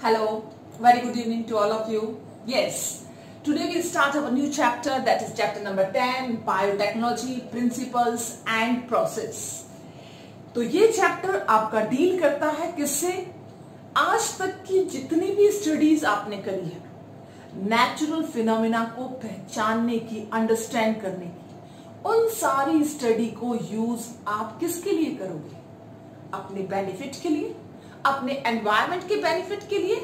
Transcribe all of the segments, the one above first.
Hello, very good evening to all of you. Yes, today we start our new chapter, that is chapter number 10, Biotechnology, Principles and Process. तो ये chapter आपका deal करता है किससे? आज तक की जितनी भी स्टडीज आपने करी है नेचुरल फिनोमेना को पहचानने की, अंडरस्टैंड करने की, उन सारी स्टडी को यूज आप किसके लिए करोगे? अपने बेनिफिट के लिए, अपने एनवायरमेंट के बेनिफिट के लिए.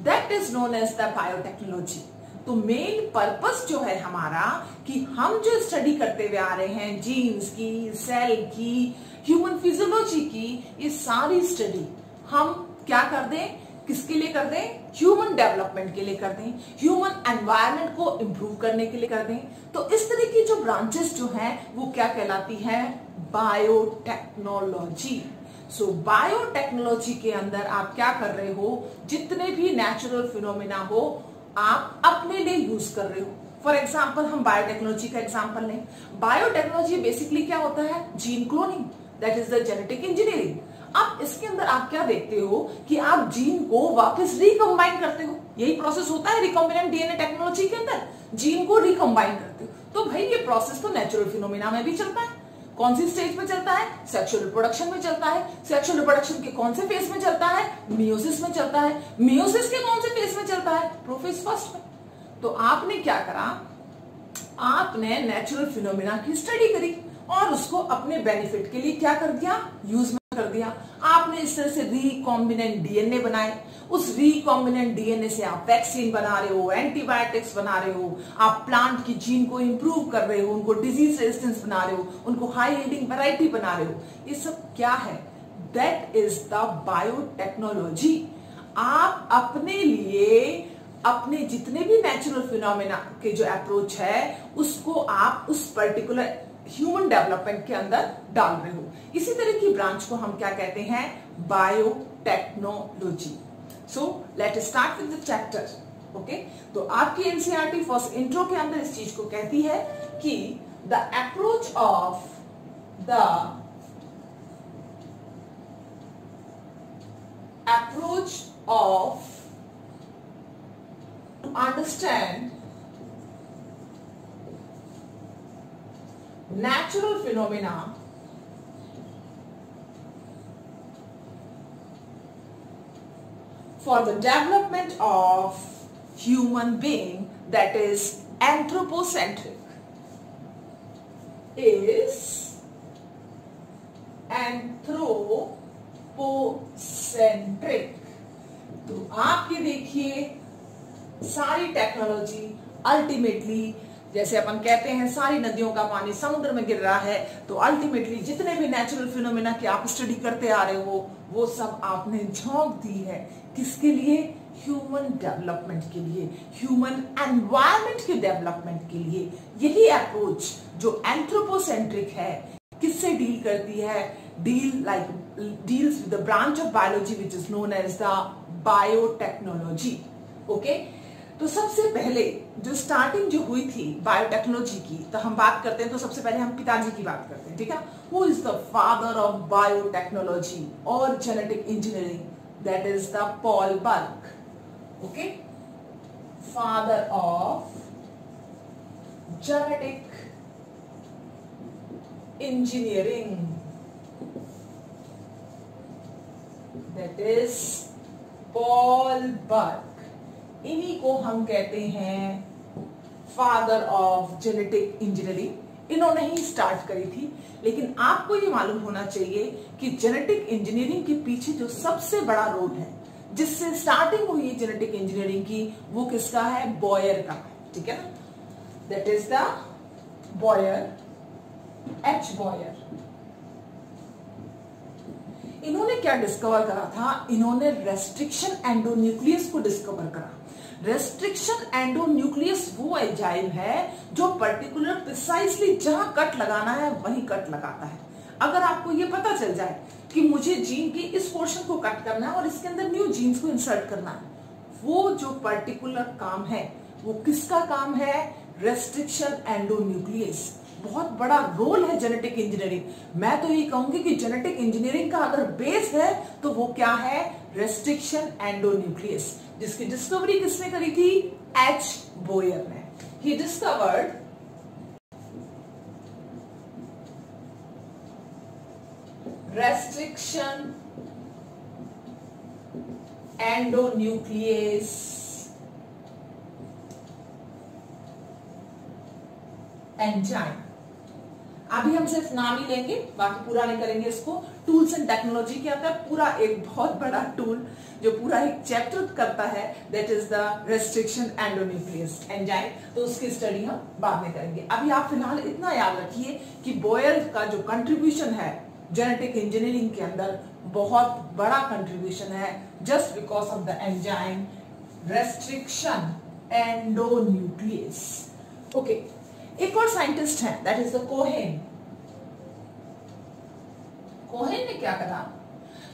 That is known as the biotechnology. तो मेन पर्पस जो है हमारा कि हम जो स्टडी करते हुए आ रहे हैं जीन्स की, सेल की, ह्यूमन फिजियोलॉजी की, ये सारी स्टडी हम क्या कर दें, किसके लिए कर दें? ह्यूमन डेवलपमेंट के लिए कर दें, ह्यूमन एनवायरनमेंट को इंप्रूव करने के लिए कर दें. तो इस तरह की जो ब्रांचेस जो हैं वो क्या कहलाती है? बायोटेक्नोलॉजी. सो बायोटेक्नोलॉजी के अंदर आप क्या कर रहे हो? जितने भी नेचुरल फिनोमिना हो आप अपने लिए यूज कर रहे हो. फॉर एग्जाम्पल हम बायोटेक्नोलॉजी का एग्जाम्पल लें. बायोटेक्नोलॉजी बेसिकली क्या होता है? Gene cloning, that is the genetic engineering. अब इसके अंदर आप क्या देखते हो कि आप जीन को वापस रिकम्बाइन करते हो. यही प्रोसेस होता है रिकॉम्बिनेंट डीएनए टेक्नोलॉजी के अंदर, जीन को रिकम्बाइन करते हो. तो भाई ये प्रोसेस तो नेचुरल फिनोमिना में भी चलता है. कौन सी स्टेज में चलता है? सेक्सुअल रिप्रोडक्शन में चलता है. सेक्सुअल रिप्रोडक्शन के कौन से फेज में चलता है? मियोसिस में चलता है. मियोसिस के कौन से फेज में चलता है? प्रोफेज फर्स्ट में. तो आपने क्या करा? आपने नेचुरल फिनोमिना की स्टडी करी और उसको अपने बेनिफिट के लिए क्या कर दिया? यूज में कर दिया. आपने इस तरह से रिकॉम्बिनेंट डीएनए बनाए. उस रिकॉम्बिनेंट डीएनए से आप वैक्सीन बना रहे हो, एंटीबायोटिक्स बना रहे हो, आप प्लांट की जीन को इंप्रूव कर रहे हो, उनको डिजीज रेजिस्टेंस बना रहे हो, उनको हाई यील्डिंग वैरायटी बना रहे हो. ये सब क्या है? That is the biotechnology. आप अपने लिए अपने जितने भी नेचुरल फिनोमेना के जो अप्रोच है उसको आप उस पर्टिकुलर ह्यूमन डेवलपमेंट के अंदर डाल रहे हो. इसी तरह की ब्रांच को हम क्या कहते हैं? Biotechnology. So let start with the chapter. Okay, तो आपकी एनसीईआरटी फर्स्ट इंट्रो के अंदर इस चीज को कहती है कि the approach of to understand natural phenomena for the development of human being, that is anthropocentric, is anthropocentric. तो आप ये देखिए सारी टेक्नोलॉजी अल्टीमेटली, जैसे अपन कहते हैं सारी नदियों का पानी समुद्र में गिर रहा है, तो अल्टीमेटली जितने भी नेचुरल फिनोमेना की आप स्टडी करते आ रहे हो वो सब आपने झोंक दी है. किसके लिए? ह्यूमन डेवलपमेंट के लिए, ह्यूमन एनवायरमेंट के डेवलपमेंट के लिए. यही अप्रोच जो एंथ्रोपोसेंट्रिक है किससे डील करती है? Deals with the branch of biology which is known as the biotechnology. Okay, तो सबसे पहले जो स्टार्टिंग जो हुई थी बायोटेक्नोलॉजी की, तो हम बात करते हैं तो सबसे पहले हम पिताजी की बात करते हैं. ठीक है, who is the father of biotechnology और genetic engineering? That is the Paul Berg. Okay, father of genetic engineering, that is Paul Berg. इन्हीं को हम कहते हैं फादर ऑफ जेनेटिक इंजीनियरिंग. इन्होंने ही स्टार्ट करी थी. लेकिन आपको ये मालूम होना चाहिए कि जेनेटिक इंजीनियरिंग के पीछे जो सबसे बड़ा रोल है, जिससे स्टार्टिंग हुई जेनेटिक इंजीनियरिंग की, वो किसका है? बॉयर का. ठीक है ना, that is the Boyer, H Boyer. इन्होंने क्या डिस्कवर करा था? इन्होंने रेस्ट्रिक्शन एंडोन्यूक्लियस को डिस्कवर करा. रेस्ट्रिक्शन एंडोन्यूक्लियस वो एंजाइम है जो पर्टिकुलर प्रिसाइसली जहां कट लगाना है वहीं कट लगाता है. अगर आपको ये पता चल जाए कि मुझे जीन के इस पोर्शन को कट करना है और इसके अंदर न्यू जीन्स को इंसर्ट करना है, वो जो पर्टिकुलर काम है वो किसका काम है? Restriction endonuclease. बहुत बड़ा रोल है जेनेटिक इंजीनियरिंग. मैं तो ये कहूंगी कि जेनेटिक इंजीनियरिंग का अगर बेस है तो वो क्या है? रेस्ट्रिक्शन एंडोन्यूक्लियस, जिसकी डिस्कवरी किसने करी थी? एच बोयर ने। He discovered restriction endonuclease enzyme. अभी हम सिर्फ नाम ही लेंगे, बाकी पूरा नहीं करेंगे इसको। टूल्स एंड टेक्नोलॉजी के अंदर पूरा एक बहुत बड़ा टूल जो पूरा एक चैप्टर करता है, that is the restriction endonuclease enzyme. तो उसकी स्टडी हम बाद में करेंगे। अभी आप फिलहाल इतना याद रखिए कि बोयर का जो कंट्रीब्यूशन है जेनेटिक इंजीनियरिंग के अंदर, बहुत बड़ा कंट्रीब्यूशन है, just because of the enzyme restriction endonuclease. Okay, एक और साइंटिस्ट है, that is the Cohen. Cohen ने क्या करा?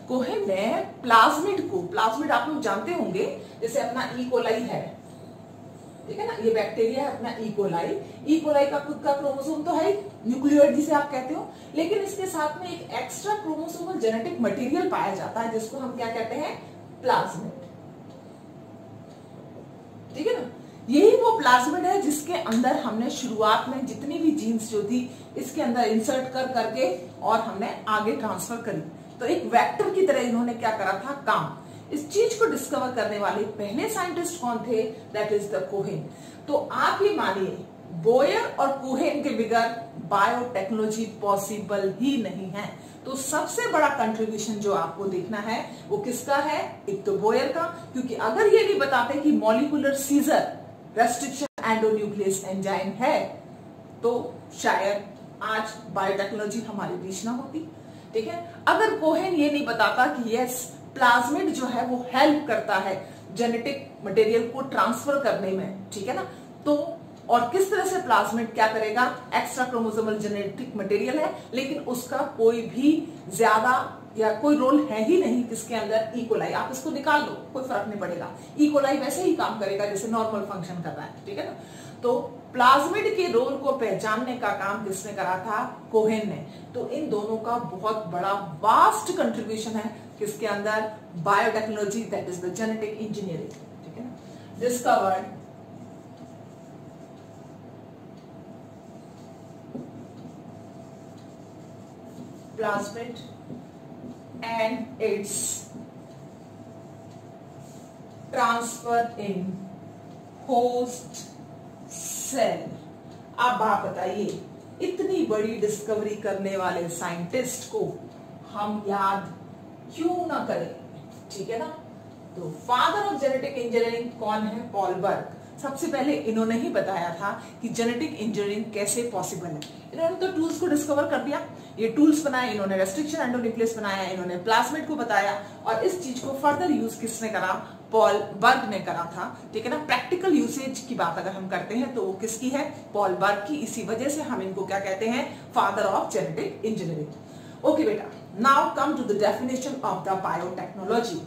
कोहेन ने प्लाज्मिड आप लोग जानते होंगे, जैसे अपना इकोलाई है, ठीक है ना, ये बैक्टीरिया है अपना इकोलाई। इकोलाई का खुद का क्रोमोसोम तो है, न्यूक्लियोइड जिसे आप कहते हो, लेकिन इसके साथ में एक एक्स्ट्रा क्रोमोसोमल जेनेटिक मटेरियल पाया जाता है, जिसको हम क्या कहते हैं? प्लाज्मिड। ठीक है ना, यही वो प्लाज्मिड है जिसके अंदर हमने शुरुआत में जितनी भी जीन्स जो थी इसके अंदर इंसर्ट कर करके और हमने आगे ट्रांसफर करी। तो एक वेक्टर की तरह इन्होंने क्या करा था? काम। इस चीज को डिस्कवर करने वाले पहले साइंटिस्ट कौन थे? That is the Cohen. तो आप ये मानिए, बोयर और कोहेन के बगैर बायोटेक्नोलॉजी पॉसिबल ही नहीं है। तो सबसे बड़ा कंट्रीब्यूशन जो आपको देखना है वो किसका है? एक तो बोयर का, क्योंकि अगर ये नहीं बताते कि molecular scissor restriction endonuclease enzyme है, तो शायद आज बायोटेक्नोलॉजी हमारे बीच ना होती। ठीक है, अगर कोहेन ये नहीं बताता कि यस प्लाज्मिड जो है वो हेल्प करता है जेनेटिक मटेरियल को ट्रांसफर करने में, ठीक है ना, तो और किस तरह से प्लाज्मिड क्या करेगा? एक्स्ट्रा क्रोमोसोमल जेनेटिक मटेरियल है, लेकिन उसका कोई भी ज्यादा या कोई रोल है ही नहीं किसके अंदर? इकोलाई। आप इसको निकाल लो, कोई फर्क नहीं पड़ेगा, इकोलाई वैसे ही काम करेगा जैसे नॉर्मल फंक्शन कर रहा है। ठीक है ना, तो प्लाज्मिड के रोल को पहचानने का काम किसने करा था? कोहेन ने। तो इन दोनों का बहुत बड़ा वास्ट कंट्रीब्यूशन है किसके अंदर? Biotechnology, that is the genetic engineering. ठीक है ना, discovered plasmid and its transfer in host cell। अब आप बताइए, इतनी बड़ी डिस्कवरी करने वाले साइंटिस्ट को हम याद क्यों ना करें? ठीक है ना, तो फादर ऑफ जेनेटिक इंजीनियरिंग कौन है? पॉल बर्ग। सबसे पहले इन्होंने ही बताया था कि जेनेटिक इंजीनियरिंग कैसे पॉसिबल है। इन्होंने तो टूल्स को डिस्कवर कर दिया, ये टूल्स बनाए इन्होंने, रेस्ट्रिक्शन एंडोन्यूक्लियस बनाया इन्होंने, प्लाज्मिड को बताया, और इस चीज को फर्दर यूज किसने करा? पॉल बर्ग ने करा था। ठीक है ना, प्रैक्टिकल यूसेज की बात अगर हम करते हैं तो वो किसकी है? पॉल बर्ग की। इसी वजह से हम इनको क्या कहते हैं? Father of genetic engineering. Okay बेटा, now come to the definition of the biotechnology.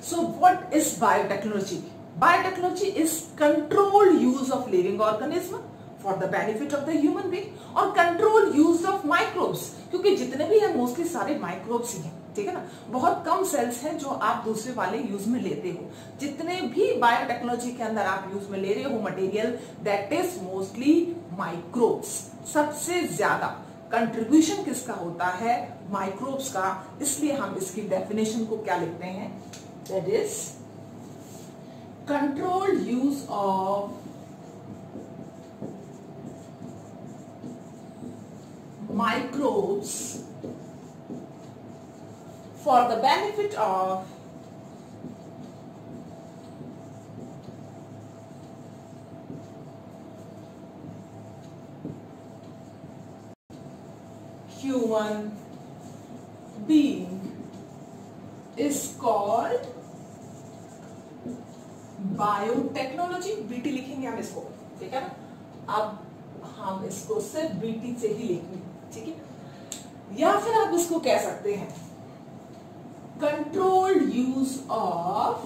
So what is biotechnology? Biotechnology is controlled use of living organism for the benefit of the human being, और controlled use of microbes, क्योंकि जितने भी हैं mostly सारे microbes ही हैं। ठीक है ना, बहुत कम सेल्स हैं जो आप दूसरे वाले यूज में लेते हो। जितने भी बायोटेक्नोलॉजी के अंदर आप यूज में ले रहे हो material, that is mostly microbes. सबसे ज्यादा कंट्रीब्यूशन किसका होता है? माइक्रोब्स का। इसलिए हम इसकी डेफिनेशन को क्या लिखते हैं? That is controlled use of microbes for the benefit of human being is called biotechnology. BT लिखेंगे हम इसको, ठीक है ना, अब हम इसको सिर्फ बीटी से ही लिखेंगे। ठीक है, या फिर आप इसको कह सकते हैं controlled use of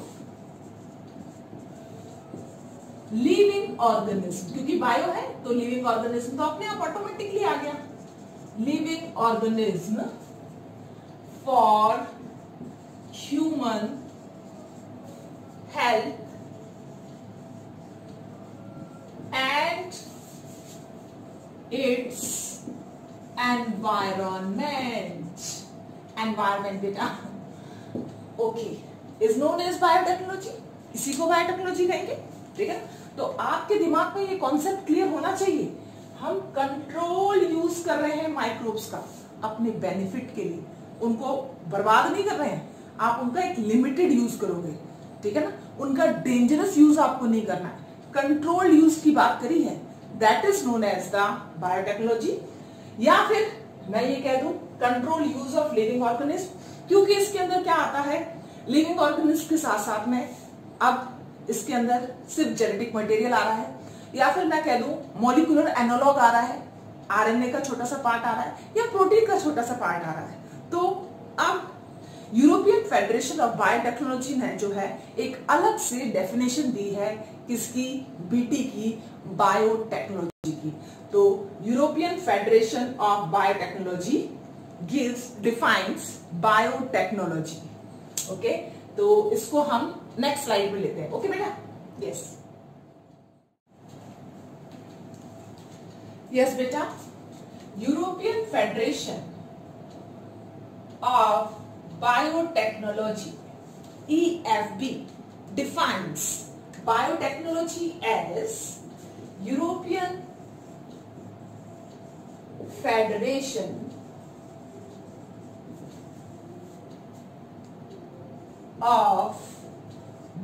living organism, क्योंकि बायो है तो लिविंग ऑर्गेनिज्म तो अपने आप ऑटोमेटिकली आ गया। Living organism for human health and its environment. Environment बेटा okay is known as biotechnology, इसी को बायोटेक्नोलॉजी कहेंगे, ठीक है। तो आपके दिमाग में ये कॉन्सेप्ट क्लियर होना चाहिए। हम कंट्रोल यूज कर रहे हैं माइक्रोब्स का अपने बेनिफिट के लिए, उनको बर्बाद नहीं कर रहे हैं, आप उनका एक लिमिटेड यूज करोगे, ठीक है ना। उनका डेंजरस यूज आपको नहीं करना है, कंट्रोल यूज की बात करी है, that is known as the biotechnology. या फिर मैं ये कह दूं control use of living organism, क्योंकि इसके अंदर क्या आता है, लिविंग ऑर्गेनिज्म के साथ साथ में अब इसके अंदर सिर्फ जेनेटिक मटेरियल आ रहा है, या फिर मैं कह दूं मॉलिक्यूलर एनालॉग आ रहा है, आरएनए का छोटा सा पार्ट आ रहा है या प्रोटीन का छोटा सा पार्ट आ रहा है। तो अब यूरोपियन फेडरेशन ऑफ बायोटेक्नोलॉजी ने जो है एक अलग से डेफिनेशन दी है किसकी, बीटी की, बायोटेक्नोलॉजी की। तो European federation of biotechnology defines biotechnology. Okay, तो इसको हम नेक्स्ट स्लाइड में लेते हैं। ओके बेटा, यस यस बेटा, European federation of Biotechnology EFB defines biotechnology as European Federation of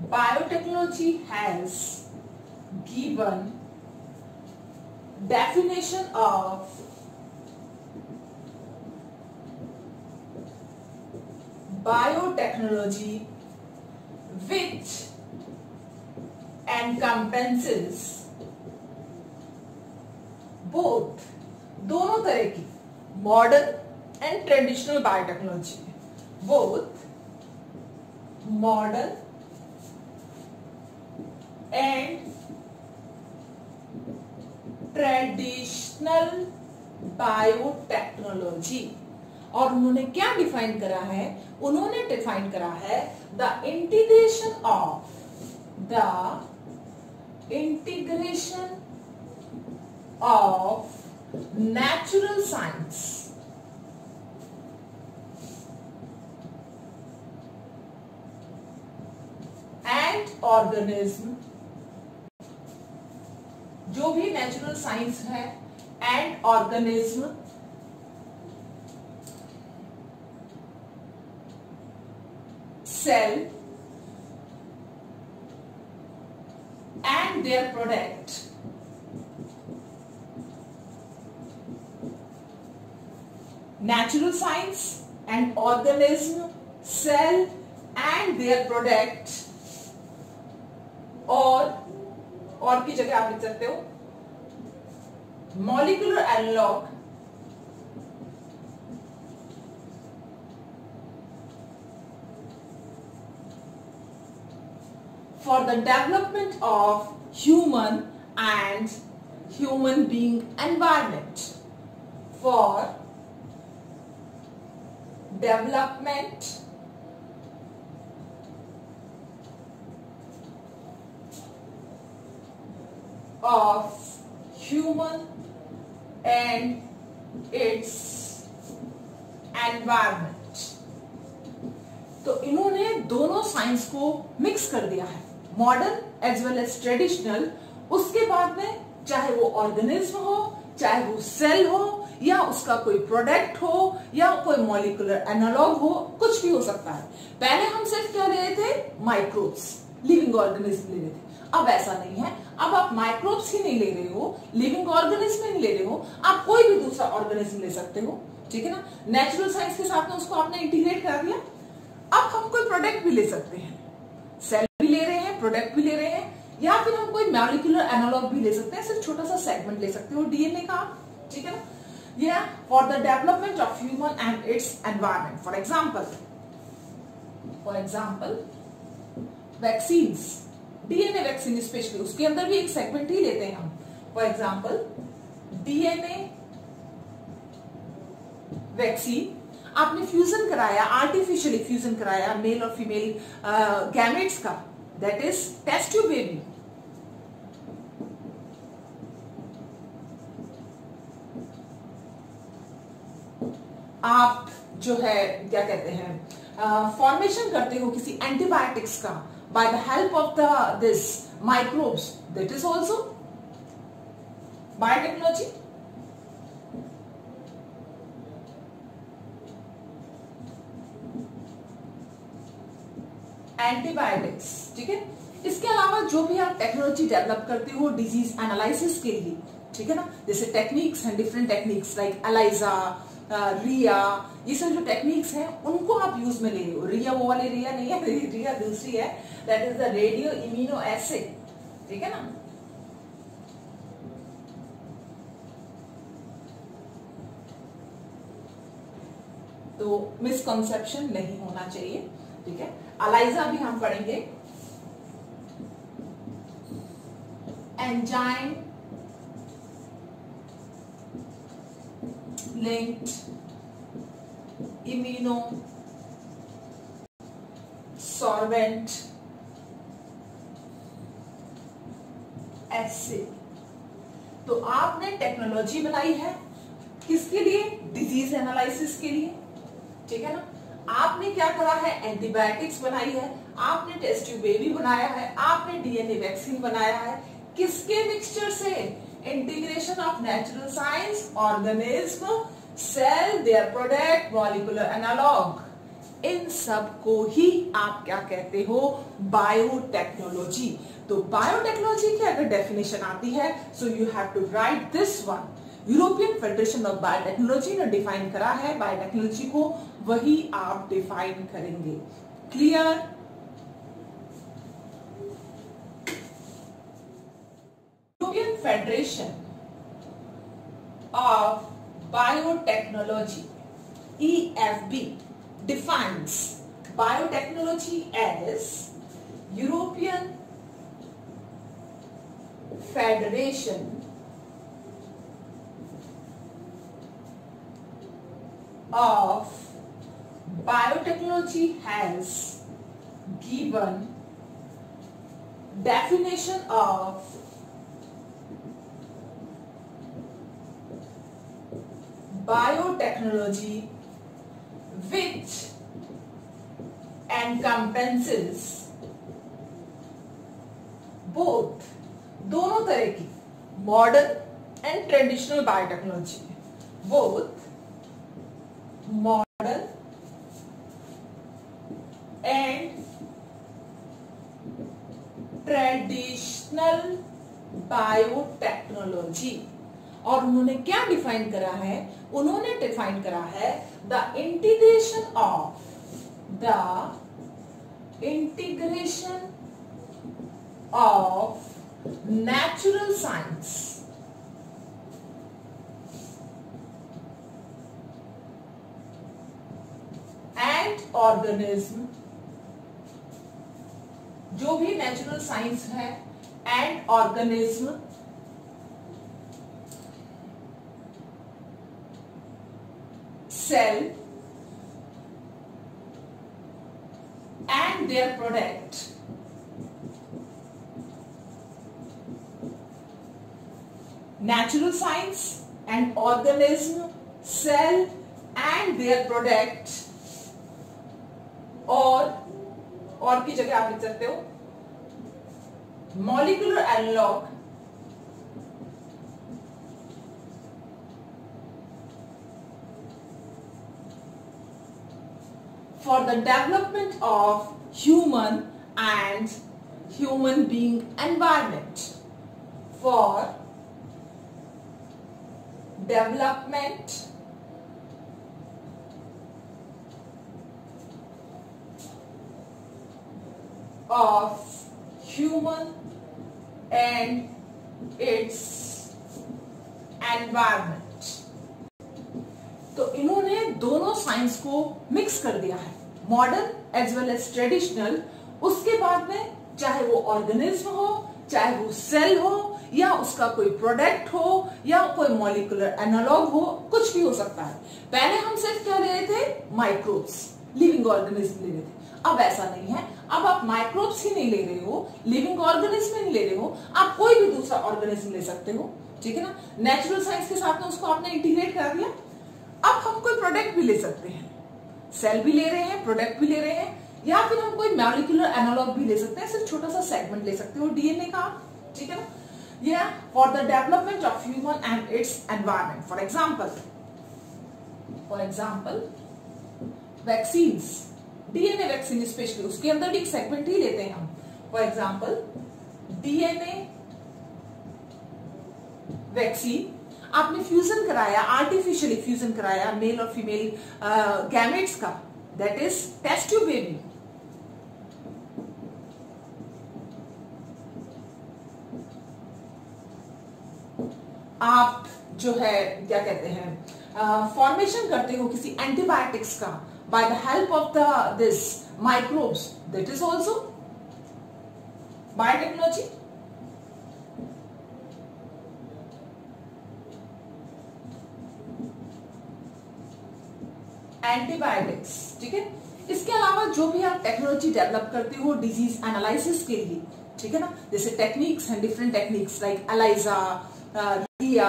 Biotechnology has given definition of biotechnology which encompasses both, दोनों तरह की, modern and traditional biotechnology, both modern and traditional biotechnology. और उन्होंने क्या define करा है, उन्होंने डिफाइन करा है the integration of natural science and organism, जो भी नेचुरल साइंस है and organism, cell and their product, natural science and organism, cell and their product, और की जगह आप लिख सकते हो molecular analog for the development of human and human being environment, for development of human and its environment। तो इन्होंने दोनों साइंस को मिक्स कर दिया है, modern as well as traditional. उसके बाद में चाहे वो ऑर्गेनिज्म हो, चाहे वो सेल हो, या उसका कोई प्रोडक्ट हो, या कोई मॉलिक्यूलर एनालॉग हो, कुछ भी हो सकता है। पहले हम सिर्फ क्या ले रहे थे, माइक्रोब्स, लिविंग ऑर्गेनिज्म ले रहे थे। अब ऐसा नहीं है, अब आप माइक्रोब्स ही नहीं ले रहे हो, लिविंग ऑर्गेनिज्म नहीं ले रहे हो, आप कोई भी दूसरा ऑर्गेनिज्म ले सकते हो, ठीक है ना। नेचुरल साइंस के साथ में उसको आपने इंटीग्रेट कर दिया। अब हम कोई प्रोडक्ट भी ले सकते हैं, सेल भी ले रहे हैं, प्रोडक्ट भी ले रहे हैं, या फिर हम कोई मॉलिक्यूलर एनालॉग भी ले सकते हैं, सिर्फ छोटा सा सेगमेंट ले सकते हो डीएनए का, ठीक है ना। या for the development of human and its environment, for example vaccines, DNA vaccine specially, उसके अंदर भी एक सेगमेंट ही लेते हैं हम। फॉर एग्जाम्पल डीएनए वैक्सीन, आपने फ्यूजन कराया, आर्टिफिशियली फ्यूजन कराया मेल और फीमेल गैमेट्स का, that is test tube baby. आप जो है क्या कहते हैं फॉर्मेशन करते हो किसी एंटीबायोटिक्स का by the help of the this microbes, that is also biotechnology. Antibiotics, ठीक है। इसके अलावा जो भी आप टेक्नोलॉजी डेवलप करते हो डिजीज एनालिसिस के लिए, ठीक है ना, जैसे टेक्निक्स हैं, डिफरेंट टेक्निक्स लाइक एलाइजा, रिया, ये सब जो टेक्निक्स हैं उनको आप यूज में ले रहे हो। रिया वो वाली रिया नहीं है, रिया दूसरी है, that is the radio immuno acid, ठीक है ना। तो मिसकंसेप्शन नहीं होना चाहिए, ठीक है। एलाइजा भी हम पढ़ेंगे, enzyme linked immuno solvent acid. तो आपने टेक्नोलॉजी बनाई है किसके लिए? डिजीज एनालिसिस के लिए, ठीक है ना। आपने क्या करा है? एंटीबायोटिक्स बनाई है, आपने टेस्ट ट्यूब बेबी बनाया है, आपने डीएनए वैक्सीन बनाया है। किसके मिक्सचर से? Integration of natural science, organism, cell, their product, molecular analog, इन सब को ही आप क्या कहते हो? बायोटेक्नोलॉजी। तो बायोटेक्नोलॉजी की अगर डेफिनेशन आती है, so you have to write this one. European federation of Biotechnology ने डिफाइन करा है बायोटेक्नोलॉजी को, वही आप डिफाइन करेंगे। Clear? European federation of Biotechnology EFB defines biotechnology as European Federation of Biotechnology has given definition of biotechnology which encompasses both, दोनों तरह की modern and traditional biotechnology, both modern and traditional biotechnology. और उन्होंने क्या define करा है? उन्होंने define करा है the integration of natural science and organism, जो भी नेचुरल साइंस है, and organism, cell and their product, natural science and organism, cell and their product, और की जगह आप लिख सकते हो molecular analog for the development of human and human being environment, for development of human and its environment। तो इन्होंने दोनों साइंस को मिक्स कर दिया है, modern as well as traditional. उसके बाद में चाहे वो ऑर्गेनिज्म हो, चाहे वो सेल हो, या उसका कोई प्रोडक्ट हो, या कोई मॉलिक्यूलर एनालॉग हो, कुछ भी हो सकता है। पहले हम सिर्फ क्या ले रहे थे? माइक्रोब्स, लिविंग ऑर्गेनिज्म ले रहे थे। अब ऐसा नहीं है, अब आप माइक्रोब्स ही नहीं ले रहे हो, लिविंग ऑर्गेनिज्म नहीं ले रहे हो, आप कोई भी दूसरा ऑर्गेनिज्म ले सकते हो, ठीक है ना। नेचुरल साइंस के साथ में उसको आपने इंटीग्रेट कर दिया। अब हम कोई प्रोडक्ट भी ले सकते हैं, सेल भी ले रहे हैं, प्रोडक्ट भी ले रहे हैं, या फिर हम कोई मॉलिक्यूलर एनालॉग भी ले सकते हैं, सिर्फ छोटा सा सेगमेंट ले सकते हो डीएनए का, ठीक है ना। या for the development of human and its environment, for example vaccines, DNA vaccine specially, उसके अंदर भी एक सेगमेंट ही लेते हैं हम। फॉर एग्जाम्पल डीएनए वैक्सीन, आपने फ्यूजन कराया, आर्टिफिशियली फ्यूजन कराया मेल और फीमेल गैमेट्स का, that is test tube baby. आप जो है क्या कहते हैं फॉर्मेशन करते हो किसी एंटीबायोटिक्स का by the help of the this microbes, that is also biotechnology. Antibiotics, ठीक है। इसके अलावा जो भी आप टेक्नोलॉजी डेवलप करते हो डिजीज एनालिसिस के लिए, ठीक है ना, जैसे टेक्निक्स हैं, डिफरेंट टेक्निक्स लाइक एलाइजा, रिया,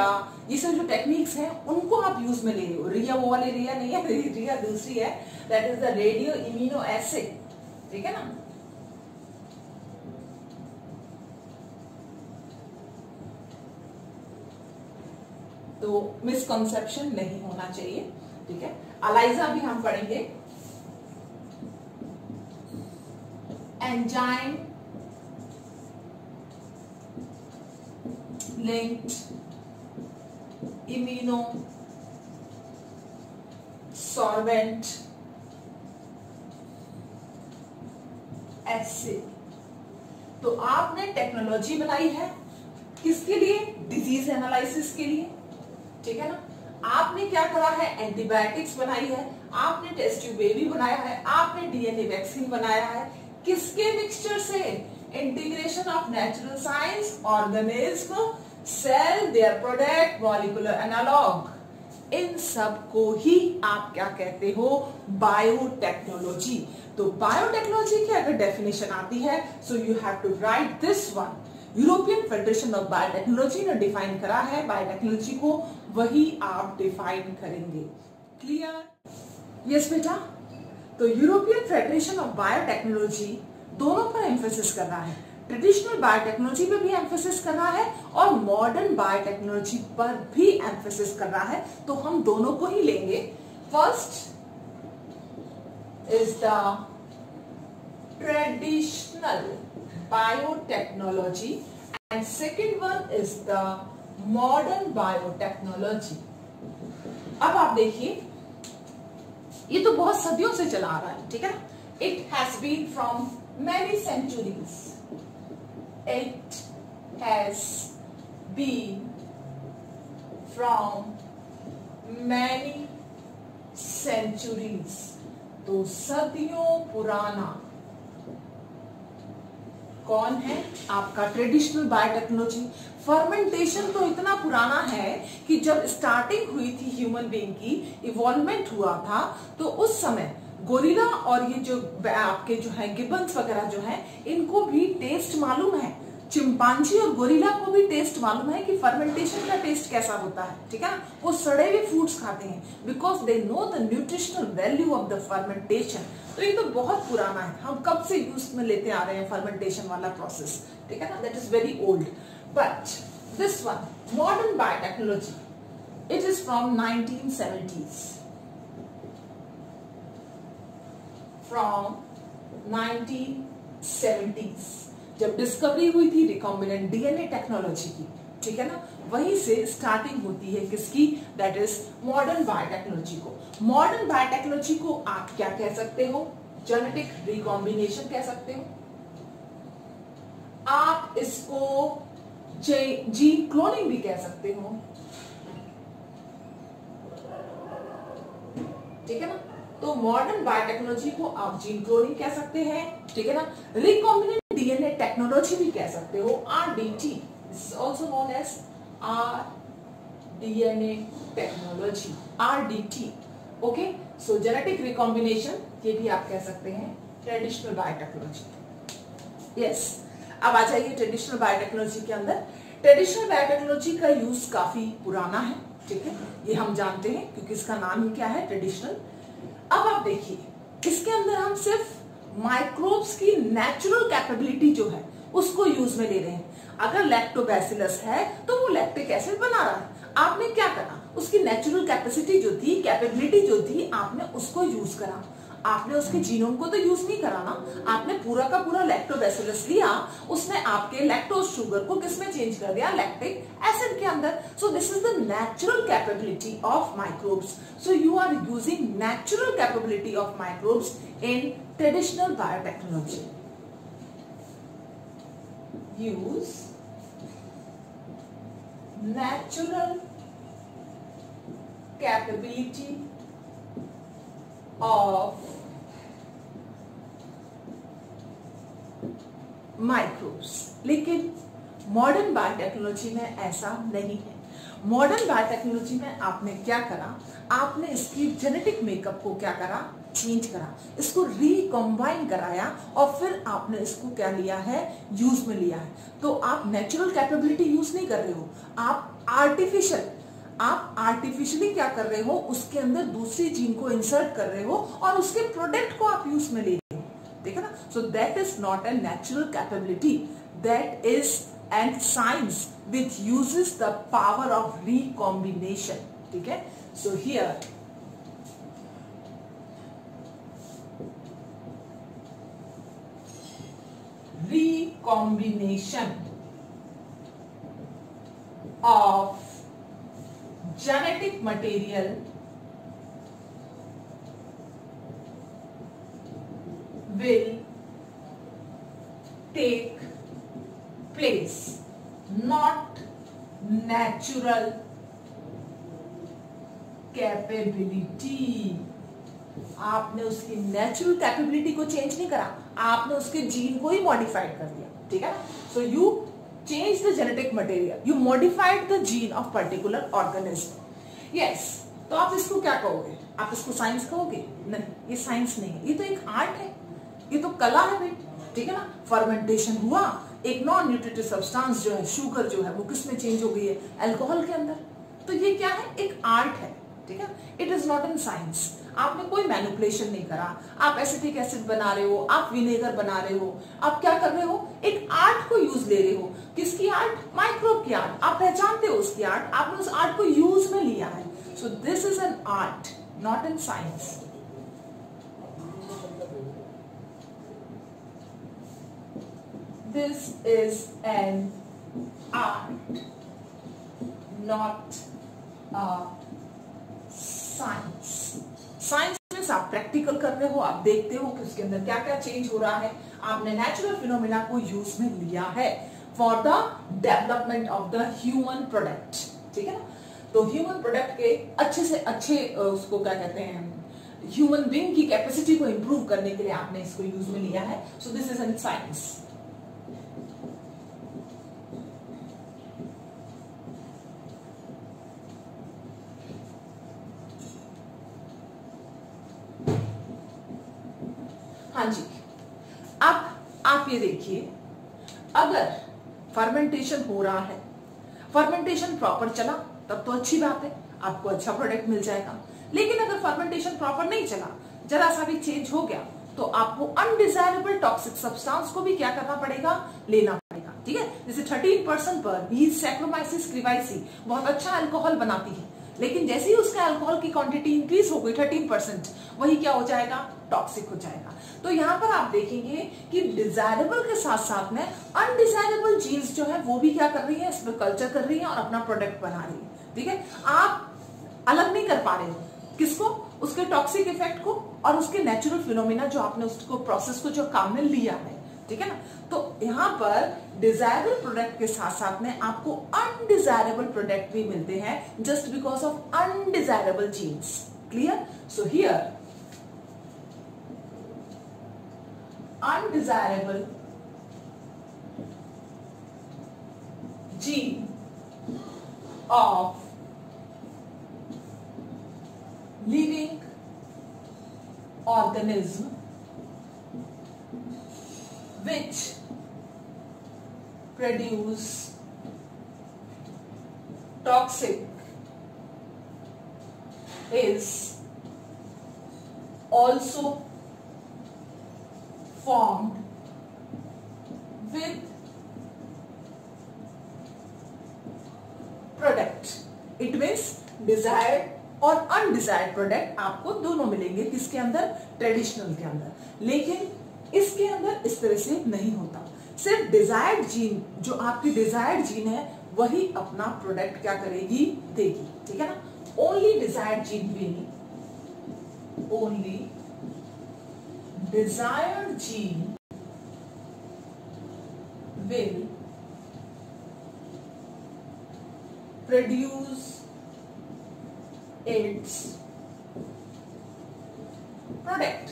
ये सब जो टेक्निक्स हैं उनको आप यूज में ले रहे हो। रिया वो वाले रिया नहीं है, रिया दूसरी है, that is the radio immuno acid, ठीक है ना। तो मिसकंसेप्शन नहीं होना चाहिए, ठीक है। एलाइजा भी हम पढ़ेंगे, enzyme linked immuno solvent acid. तो आपने टेक्नोलॉजी बनाई है किसके लिए? डिजीज एनालिसिस के लिए, ठीक है ना। आपने क्या करा है? एंटीबायोटिक्स बनाई है, आपने टेस्ट ट्यूब बेबी बनाया है, आपने डीएनए वैक्सीन बनाया है। किसके मिक्सचर से? Integration of natural science, organism, cell, their product, molecular analog, इन सब को ही आप क्या कहते हो? बायोटेक्नोलॉजी। तो बायोटेक्नोलॉजी की अगर डेफिनेशन आती है, so you have to write this one. European federation of Biotechnology ने डिफाइन करा है बायोटेक्नोलॉजी को, वही आप डिफाइन करेंगे। क्लियर? यस बेटा। तो यूरोपियन फेडरेशन ऑफ बायोटेक्नोलॉजी दोनों पर एम्फेसिस कर रहा है, ट्रेडिशनल बायोटेक्नोलॉजी पे भी एम्फेसिस कर रहा है और मॉडर्न बायोटेक्नोलॉजी पर भी एम्फेसिस कर रहा है। तो हम दोनों को ही लेंगे। First is the traditional biotechnology and second one is the modern biotechnology. अब आप देखिए, ये तो बहुत सदियों से चला आ रहा है, ठीक है ना। It has been from many centuries, it has been from many centuries। तो सदियों पुराना कौन है? आपका ट्रेडिशनल बायोटेक्नोलॉजी। फर्मेंटेशन तो इतना पुराना है कि जब स्टार्टिंग हुई थी ह्यूमन बीइंग की, इवॉल्वमेंट हुआ था, तो उस समय गोरिल्ला और ये जो आपके जो है गिबन्स वगैरह जो है, इनको भी टेस्ट मालूम है। चिंपांजी और गोरिल्ला को भी टेस्ट मालूम है कि फर्मेंटेशन का टेस्ट कैसा होता है, ठीक है ना। वो सड़े हुए फ्रूट्स खाते हैं because they know the nutritional value of the fermentation. तो ये तो बहुत पुराना है, हम कब से यूज में लेते आ रहे हैं फर्मेंटेशन वाला प्रोसेस, ठीक है ना। That is very old. But this one modern biotechnology, it is from 1970s, from 1970s, जब डिस्कवरी हुई थी रिकॉम्बिनेंट डीएनए टेक्नोलॉजी की, ठीक है ना। वहीं से स्टार्टिंग होती है किसकी? दैट इज मॉडर्न बायोटेक्नोलॉजी को। मॉडर्न बायोटेक्नोलॉजी को आप क्या कह सकते हो? जेनेटिक रिकॉम्बिनेशन कह सकते हो। आप इसको जीन क्लोनिंग भी कह सकते हो, ठीक है ना। तो मॉडर्न बायोटेक्नोलॉजी को आप जीन क्लोनिंग कह सकते हैं, ठीक है ना। रिकॉम्बिनेंट डीएनए टेक्नोलॉजी भी कह सकते हो, RDT, this is also known as rDNA technology, RDT. Okay, so genetic recombination ये भी आप कह सकते हैं, ट्रेडिशनल बायोटेक्नोलॉजी। यस, अब आ जाइए ट्रेडिशनल बायोटेक्नोलॉजी के अंदर। ट्रेडिशनल बायोटेक्नोलॉजी का यूज काफी पुराना है, ठीक है, ये हम जानते हैं क्योंकि इसका नाम ही क्या है, ट्रेडिशनल। अब आप देखिए, इसके अंदर हम सिर्फ माइक्रोब्स की नेचुरल कैपेबिलिटी जो है उसको यूज में ले रहे हैं। अगर लैक्टोबैसिलस है तो वो लैक्टिक एसिड बना रहा है, आपने क्या करा, उसकी नेचुरल कैपेसिटी जो थी, कैपेबिलिटी जो थी, आपने उसको यूज करा। आपने उसके जीनोम को तो यूज नहीं करा ना, आपने पूरा का पूरा लैक्टोबैसिलस लिया, उसने आपके लैक्टोज शुगर को किसमें चेंज कर दिया, लैक्टिक एसिड के अंदर। So this is the natural capability of microbes. So you are using natural capability of microbes in traditional biotechnology. Use natural capability of microbes. लेकिन मॉडर्न बायोटेक्नोलॉजी में ऐसा नहीं है। मॉडर्न बायोटेक्नोलॉजी में आपने क्या करा, आपने इसकी जेनेटिक मेकअप को क्या करा, चेंज करा, इसको रिकॉम्बाइन कराया और फिर आपने इसको क्या लिया है, यूज में लिया है। तो आप नेचुरल कैपेबिलिटी यूज नहीं कर रहे हो, आप आर्टिफिशियली क्या कर रहे हो, उसके अंदर दूसरी जीन को इंसर्ट कर रहे हो और उसके प्रोडक्ट को आप यूज में ले रहे हो, ठीक है ना। So that is not a natural capability, that is an science which uses the power of recombination, ठीक है। So here recombination of genetic material will take place, not natural capability। आपने उसकी नेचुरल कैपेबिलिटी को change नहीं करा, आपने उसके gene को ही मॉडिफाइड कर दिया, ठीक है। So you change the genetic material, you modified the gene of particular organism. Yes, तो आप इसको क्या कहोगे, आप इसको साइंस कहोगे? नहीं, ये साइंस नहीं है, ये तो एक आर्ट है, ये तो कला है भाई, ठीक है ना। फर्मेंटेशन हुआ, एक नॉन न्यूट्रिटिव सब्सटेंस जो है, शुगर जो है, वो किस में चेंज हो गई है, अल्कोहल के अंदर। तो ये क्या है, एक आर्ट है, ठीक है। It is not in science. आपने कोई मैनिपुलेशन नहीं करा, आप एसिटिक एसिड बना रहे हो, आप विनेगर बना रहे हो, आप क्या कर रहे हो, एक आर्ट को यूज ले रहे हो। किसकी आर्ट, माइक्रोब की आर्ट। आप पहचानते हो उसकी आर्ट, आपने उस आर्ट को यूज में लिया है। सो this is an art, not in science. This is an art, not a science. Science में आप प्रैक्टिकल कर रहे हो, आप देखते हो कि उसके अंदर क्या क्या चेंज हो रहा है। आपने नेचुरल फिनोमिना को यूज में लिया है for the development of the human product, ठीक है ना। तो ह्यूमन प्रोडक्ट के अच्छे से अच्छे उसको क्या कहते हैं, ह्यूमन बीइंग की कैपेसिटी को इंप्रूव करने के लिए आपने इसको यूज में लिया है। सो दिस इज एन साइंस। हाँ जी, अब आप ये देखिए, अगर फर्मेंटेशन हो रहा है, फर्मेंटेशन प्रॉपर चला तब तो अच्छी बात है, आपको अच्छा प्रोडक्ट मिल जाएगा। लेकिन अगर फर्मेंटेशन प्रॉपर नहीं चला, जरा सा भी चेंज हो गया, तो आपको अनडिजायरेबल टॉक्सिक सब्सटेंस को भी क्या करना पड़ेगा, लेना पड़ेगा, ठीक है। जैसे 13% पर भी सैक्रोमाइसिस क्रिवाइसी बहुत अच्छा अल्कोहल बनाती है, लेकिन जैसे ही उसका अल्कोहल की क्वांटिटी इंक्रीज हो गई 13%, वही क्या हो जाएगा, टॉक्सिक हो जाएगा। तो यहाँ पर आप देखेंगे कि डिजायरेबल के साथ साथ में अनडिजायरेबल जीन्स जो है वो भी क्या कर रही है, इसमें कल्चर कर रही है और अपना प्रोडक्ट बना रही है, ठीक है। आप अलग नहीं कर पा रहे हो किसको, उसके टॉक्सिक इफेक्ट को और उसके नेचुरल फिनोमिना जो आपने उसको प्रोसेस को जो काम में लिया है, ठीक है ना। तो यहाँ पर डिजायरेबल प्रोडक्ट के साथ साथ में आपको अनडिजायरेबल प्रोडक्ट भी मिलते हैं just because of undesirable genes. Clear? So here undesirable gene of living organism produce toxic is also formed with product. It means desired और अनडिजायर्ड प्रोडक्ट आपको दोनों मिलेंगे. किसके अंदर? ट्रेडिशनल के अंदर. लेकिन इसके अंदर इस तरह से नहीं होता. सिर्फ डिजायर्ड जीन, जो आपकी डिजायर्ड जीन है, वही अपना प्रोडक्ट क्या करेगी? देगी. ठीक है ना? Only desired gene will, only desired gene will produce its product.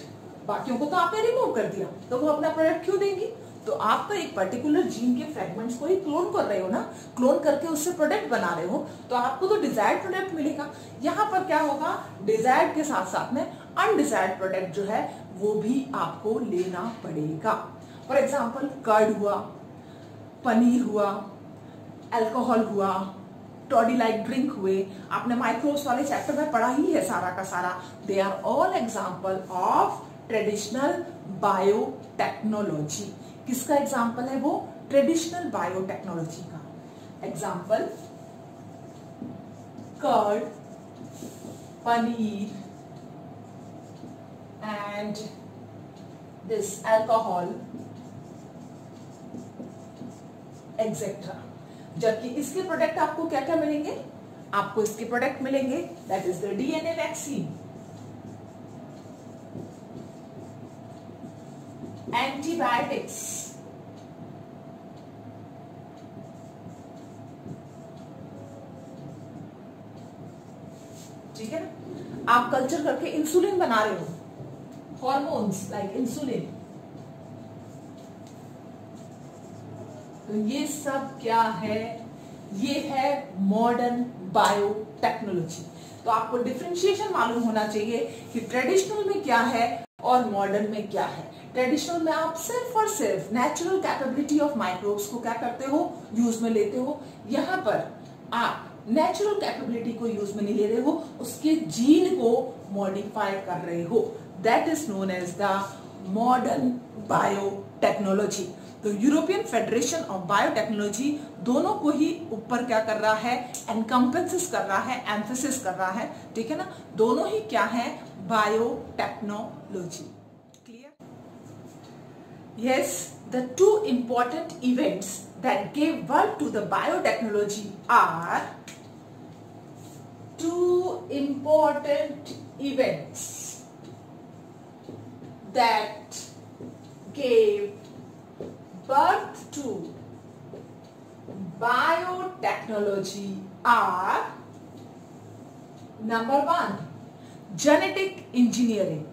बाकियों को तो आपने रिमूव कर दिया, तो वो अपना प्रोडक्ट क्यों देंगी? तो आप तो एक पर्टिकुलर जीन के फ्रेगमेंट्स को ही क्लोन कर रहे हो ना, क्लोन करके उससे प्रोडक्ट बना रहे हो, तो आपको तो डिजायर्ड प्रोडक्ट मिलेगा. यहाँ पर क्या होगा? डिजायर्ड के साथ साथ में अनडिजायर्ड प्रोडक्ट जो है वो भी आपको लेना पड़ेगा. फॉर एग्जाम्पल कर्ड हुआ, पनीर हुआ, अल्कोहल हुआ, टॉडी लाइक ड्रिंक हुए. आपने माइक्रोब्स वाले चैप्टर में पढ़ा ही है सारा का सारा. They are all example of traditional biotechnology. किसका एग्जाम्पल है वो? ट्रेडिशनल बायोटेक्नोलॉजी का. Example curd, paneer and this alcohol et cetera. जबकि इसके प्रोडक्ट आपको क्या क्या मिलेंगे? आपको इसके प्रोडक्ट मिलेंगे, that is the DNA vaccine, antibiotics, ठीक है ना? आप कल्चर करके इंसुलिन बना रहे हो, हॉर्मोन्स लाइक इंसुलिन. तो ये सब क्या है? ये है मॉडर्न बायोटेक्नोलॉजी. तो आपको डिफरेंशिएशन मालूम होना चाहिए कि ट्रेडिशनल में क्या है और मॉडर्न में क्या है. ट्रेडिशनल में आप सिर्फ और सिर्फ नेचुरल कैपेबिलिटी ऑफ माइक्रोब्स को क्या करते हो? यूज में लेते हो. यहाँ पर आप नेचुरल कैपेबिलिटी को यूज में नहीं ले रहे हो, उसके जीन को मॉडिफाई कर रहे हो. That is known as the modern biotechnology. तो यूरोपियन फेडरेशन ऑफ बायोटेक्नोलॉजी दोनों को ही ऊपर क्या कर रहा है? एनकम्पेंसेस कर रहा है, एम्फेसिस कर रहा है. ठीक है ना? दोनों ही क्या है? Biotechnology. Clear? Yes, the two important events that gave birth to the biotechnology are two important events that gave birth to biotechnology are: number one, genetic engineering.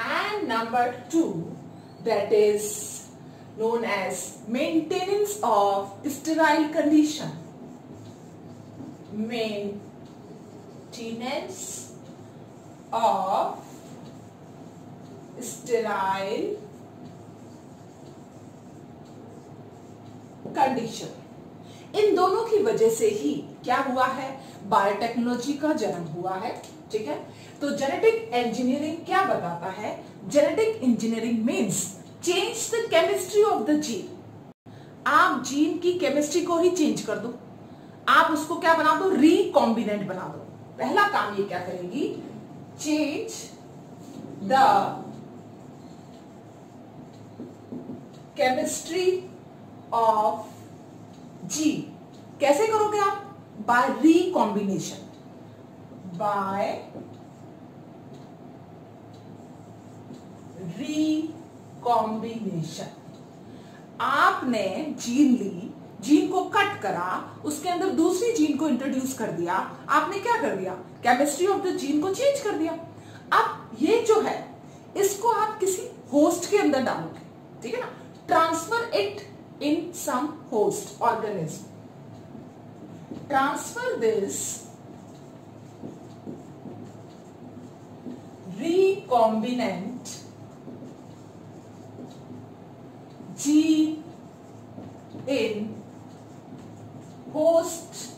And number two, that is known as maintenance of sterile condition. Maintenance of sterile condition. इन दोनों की वजह से ही क्या हुआ है? Biotechnology का जन्म हुआ है. ठीक है? तो जेनेटिक इंजीनियरिंग क्या बताता है? Genetic engineering means change the chemistry of the gene. आप जीन की केमिस्ट्री को ही चेंज कर दो, आप उसको क्या बना दो? रिकॉम्बिनेंट बना दो. पहला काम ये क्या करेगी? Change the chemistry of gene. कैसे करोगे आप? By recombination. By recombination. आपने जीन ली, जीन को कट करा, उसके अंदर दूसरी जीन को इंट्रोड्यूस कर दिया. आपने क्या कर दिया? केमिस्ट्री ऑफ द जीन को चेंज कर दिया. अब ये जो है इसको आप किसी होस्ट के अंदर डालोगे. ठीक है ना? Transfer it in some host organism. Transfer this recombinant gene in host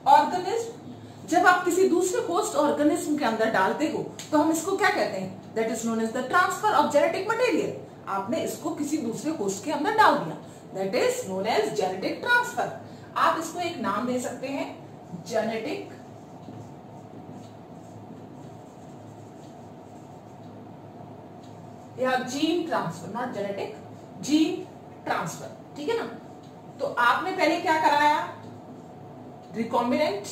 organism. जब आप किसी दूसरे होस्ट ऑर्गेनिज्म के अंदर डालते हो तो हम इसको क्या कहते हैं? That is known as the transfer of genetic material. आपने इसको किसी दूसरे होस्ट के अंदर डाल दिया, that is known as genetic transfer. आप इसको एक नाम दे सकते हैं, जेनेटिक या gene transfer, not genetic, gene transfer, ठीक है ना। तो आपने पहले क्या कराया? Recombinant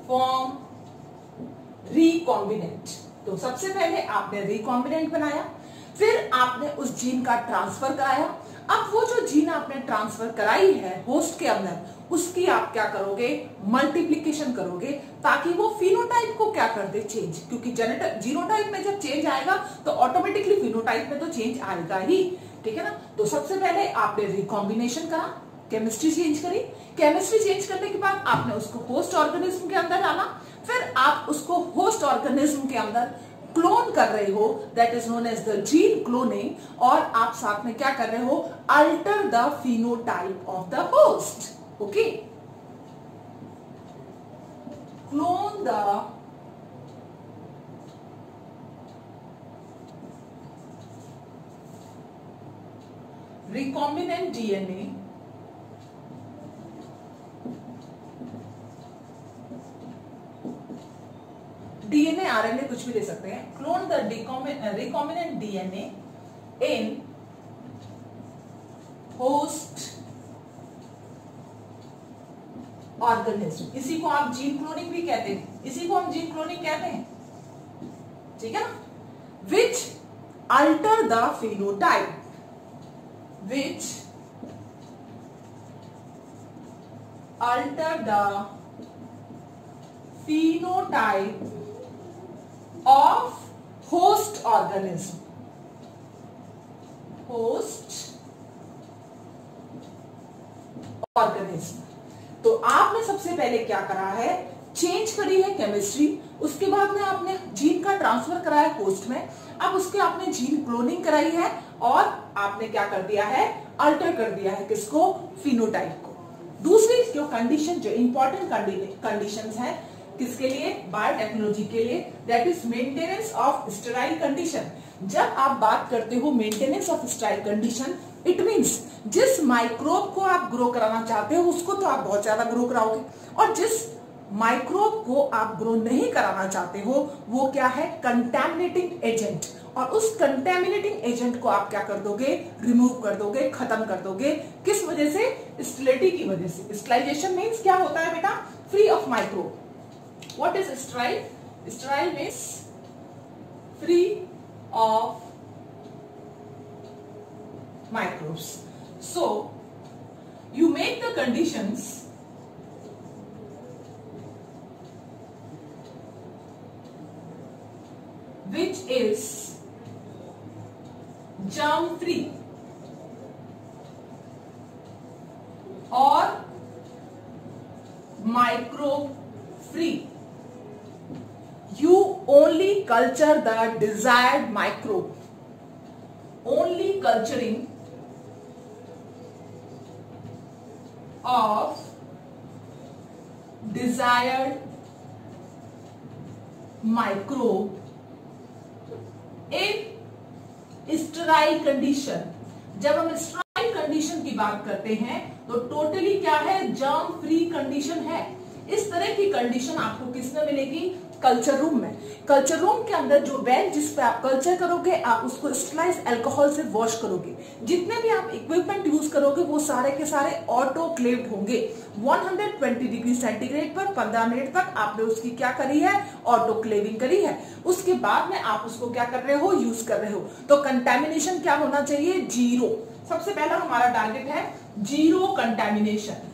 form recombinant. तो सबसे पहले आपने रिकॉम्बिनेंट बनाया, फिर आपने उस जीन का ट्रांसफर कराया। अब वो जो जीन आपने ट्रांसफर कराई है होस्ट के अंदर, उसकी आप क्या करोगे? मल्टीप्लीकेशन करोगे, ताकि वो फिनोटाइप को क्या कर दे? चेंज। क्योंकि जीनोटाइप में जब चेंज आएगा तो ऑटोमेटिकली फिनोटाइप में तो चेंज आएगा ही, ठीक है ना। तो सबसे पहले आपने रिकॉम्बिनेशन करा, केमिस्ट्री चेंज करी। केमिस्ट्री चेंज करने के बाद आपने उसको होस्ट ऑर्गेनिज्म के अंदर डाला, फिर आप उसको होस्ट ऑर्गेनिज्म के अंदर क्लोन कर रहे हो, that is known as the gene cloning. और आप साथ में क्या कर रहे हो? Alter the phenotype of the host. Okay, clone the recombinant DNA DNA RNA कुछ भी ले सकते हैं। Clone the recombinant DNA in host organism. इसी को आप जीन क्लोनिंग भी कहते हैं, इसी को हम जीन क्लोनिंग कहते हैं, ठीक है ना। Which alter the phenotype, which alter the phenotype of host organism, host organism। तो आपने सबसे पहले क्या करा है? चेंज करी है केमिस्ट्री, उसके बाद में आपने जीन का ट्रांसफर कराया होस्ट में, अब उसके आपने जीन क्लोनिंग कराई है और आपने क्या कर दिया है? अल्टर कर दिया है किसको? फिनोटाइप को। दूसरी जो कंडीशन, जो इंपॉर्टेंट कंडीशंस है किसके लिए? बायोटेक्नोलॉजी के लिए, that is maintenance of sterile condition. जब आप बात करते हो maintenance of sterile condition, it means जिस माइक्रोब को आप ग्रो कराना चाहते हो उसको तो आप बहुत ज्यादा ग्रो कराओगे, और जिस माइक्रोब को आप ग्रो नहीं कराना चाहते हो वो क्या है? कंटैमिनेटिंग एजेंट। और उस कंटैमिनेटिंग एजेंट को आप क्या कर दोगे? रिमूव कर दोगे, खत्म कर दोगे। किस वजह से? स्टेरिलिटी की वजह से। स्टेरिलाइजेशन मींस क्या होता है बेटा? Free of microbe. What is sterile? Sterile means free of microbes. So you make the conditions which is germ free or microbe free. You only culture the desired microbe. Only culturing of desired microbe in sterile condition। जब हम sterile condition की बात करते हैं तो totally क्या है? Germ free condition है। इस तरह की कंडीशन आपको किसमें मिलेगी? कल्चर रूम में। कल्चर रूम के अंदर जो वेल जिस पे आप कल्चर करोगे आप उसको स्टेरिलाइज अल्कोहल से वॉश करोगे। जितने भी आप इक्विपमेंट यूज करोगे वो सारे के सारे ऑटोक्लेव्ड होंगे। 120 डिग्री सेंटीग्रेड पर 15 मिनट तक आपने उसकी क्या करी है? ऑटोक्लेविंग करी है। उसके बाद में आप उसको क्या कर रहे हो? यूज कर रहे हो। तो कंटेमिनेशन क्या होना चाहिए? जीरो। सबसे पहला हमारा टारगेट है जीरो कंटेमिनेशन।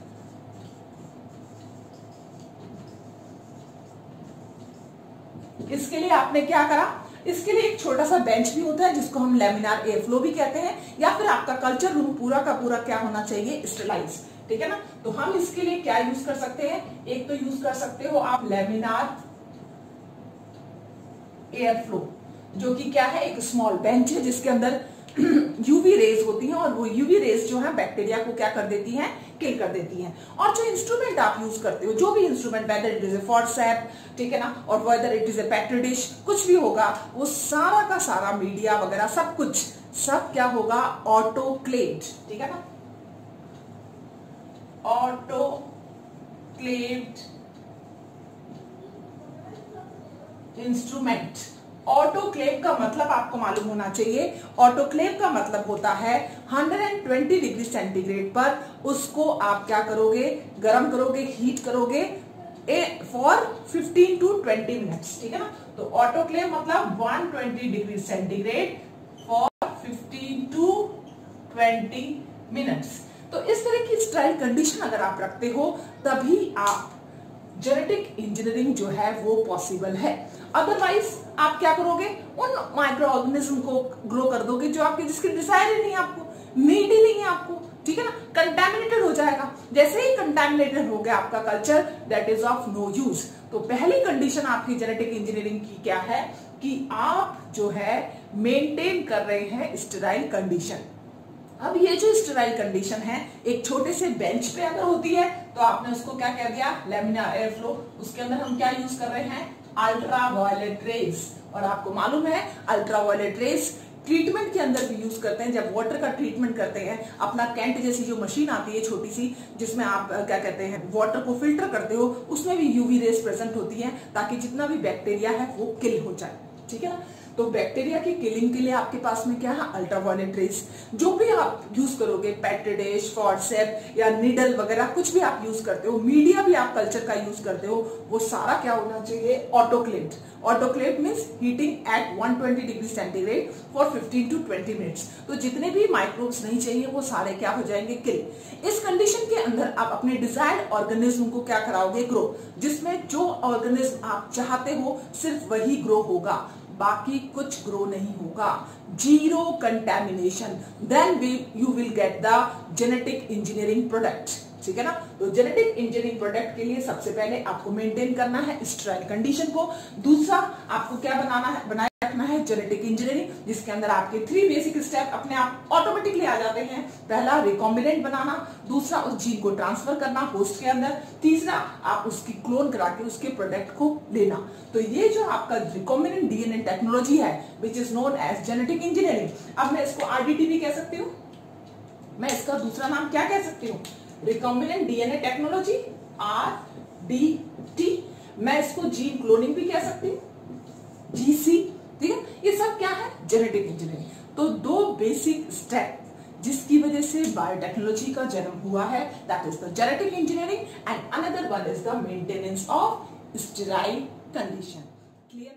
इसके लिए आपने क्या करा? इसके लिए एक छोटा सा बेंच भी होता है जिसको हम लैमिनार एयर फ्लो भी कहते हैं, या फिर आपका कल्चर रूम पूरा का पूरा क्या होना चाहिए? स्टेरिलाइज। ठीक है ना। तो हम इसके लिए क्या यूज कर सकते हैं, एक तो यूज कर सकते हो आप लैमिनार एयर फ्लो, जो कि क्या है, एक स्मॉल बेंच है जिसके अंदर यूवी रेज होती हैं और वो यूवी रेज जो है बैक्टीरिया को क्या कर देती हैं, किल कर देती हैं। और जो इंस्ट्रूमेंट आप यूज करते हो, जो भी instrument, whether it is a forceps, ठीक है ना, और whether it is a petri dish, कुछ भी होगा, वो सारा का सारा मीडिया वगैरह सब कुछ, सब क्या होगा, ऑटोक्लेव्ड, ठीक है ना, ऑटोक्लेव्ड इंस्ट्रूमेंट। ऑटोक्लेव का मतलब आपको मालूम होना चाहिए, ऑटोक्लेव का मतलब होता है 120 डिग्री सेंटीग्रेड पर उसको आप क्या करोगे, गर्म करोगे, हीट करोगे फॉर 15 to 20 मिनट्स, ठीक है ना। तो ऑटोक्लेव मतलब 120 degree centigrade for 15 to 20 minutes. तो इस तरह की स्टाइल कंडीशन अगर आप रखते हो तभी आप जेनेटिक इंजीनियरिंग जो है वो पॉसिबल है। अदरवाइज आप क्या करोगे, उन माइक्रो ऑर्गेनिज्म को ग्रो कर दोगे जो आपके, जिसकी डिजायर ही नहीं है आपको, नीड ही नहीं है आपको, ठीक है ना, कंटेमिनेटेड हो जाएगा। जैसे ही कंटेमिनेटेड हो गया आपका culture, that is of no use. तो पहली कंडीशन आपकी जेनेटिक इंजीनियरिंग की क्या है कि आप जो है मेंटेन कर रहे हैं स्टेराइल कंडीशन। अब ये जो स्टेराइल कंडीशन है एक छोटे से बेंच पे अगर होती है तो आपने उसको क्या कह दिया, लैमिनार एयर फ्लो। उसके अंदर हम क्या यूज कर रहे हैं, अल्ट्रा वायलेट रेज। और आपको मालूम है अल्ट्रा वायलेट रेज ट्रीटमेंट के अंदर भी यूज करते हैं। जब वाटर का ट्रीटमेंट करते हैं, अपना कैंट जैसी जो मशीन आती है छोटी सी, जिसमें आप क्या कहते हैं वाटर को फिल्टर करते हो, उसमें भी यूवी रेज प्रेजेंट होती है ताकि जितना भी बैक्टीरिया है वो किल हो जाए, ठीक है ना। तो बैक्टीरिया की किलिंग के लिए आपके पास में क्या है, अल्ट्रावायलेट रेज। जो भी आप यूज करोगे, पेट्री डिश, फॉर्सेप या नीडल वगैरह कुछ भी आप यूज करते हो, मीडिया भी आप कल्चर का यूज करते हो, वो सारा क्या होना चाहिए, autoclaved. Autoclave means heating eight 120 degree centigrade for 15 to 20 minutes. तो जितने भी माइक्रोब्स नहीं चाहिए वो सारे क्या हो जाएंगे, किल। इस कंडीशन के अंदर आप अपने डिजायर्ड ऑर्गेनिज्म को क्या कराओगे, ग्रो। जिसमें जो ऑर्गेनिज्म आप चाहते हो सिर्फ वही ग्रो होगा, बाकी कुछ ग्रो नहीं होगा। Zero contamination, then you will get the genetic engineering product, ठीक है ना। तो जेनेटिक इंजीनियरिंग प्रोडक्ट के लिए सबसे पहले आपको मेंटेन करना है स्टेराइल कंडीशन को। दूसरा आपको क्या बनाए रखना है, जेनेटिक इंजीनियरिंग, जिसके अंदर आपके 3 बेसिक स्टेप अपने आप ऑटोमेटिकली आ जाते हैं। पहला रिकॉम्बिनेंट बनाना, दूसरा उस जीन को ट्रांसफर करना होस्ट के अंदर, तीसरा आप उसकी क्लोन करा के उसके प्रोडक्ट को लेना। तो ये जो आपका रिकॉम्बिनेंट डीएनए टेक्नोलॉजी है which is known as genetic engineering, अब मैं इसको आरडीटी भी कह सकती हूँ, मैं इसका दूसरा नाम क्या कह सकती हूँ, रिकॉम्बिनेंट डीएनए टेक्नोलॉजी, आरडीटी। मैं इसको जीन क्लोनिंग भी कह सकती हूँ, जीसी, ठीक है। ये सब क्या है, जेनेटिक इंजीनियरिंग। तो 2 बेसिक स्टेप जिसकी वजह से बायोटेक्नोलॉजी का जन्म हुआ है, that is the genetic engineering and another one is the maintenance of sterile condition. Clear?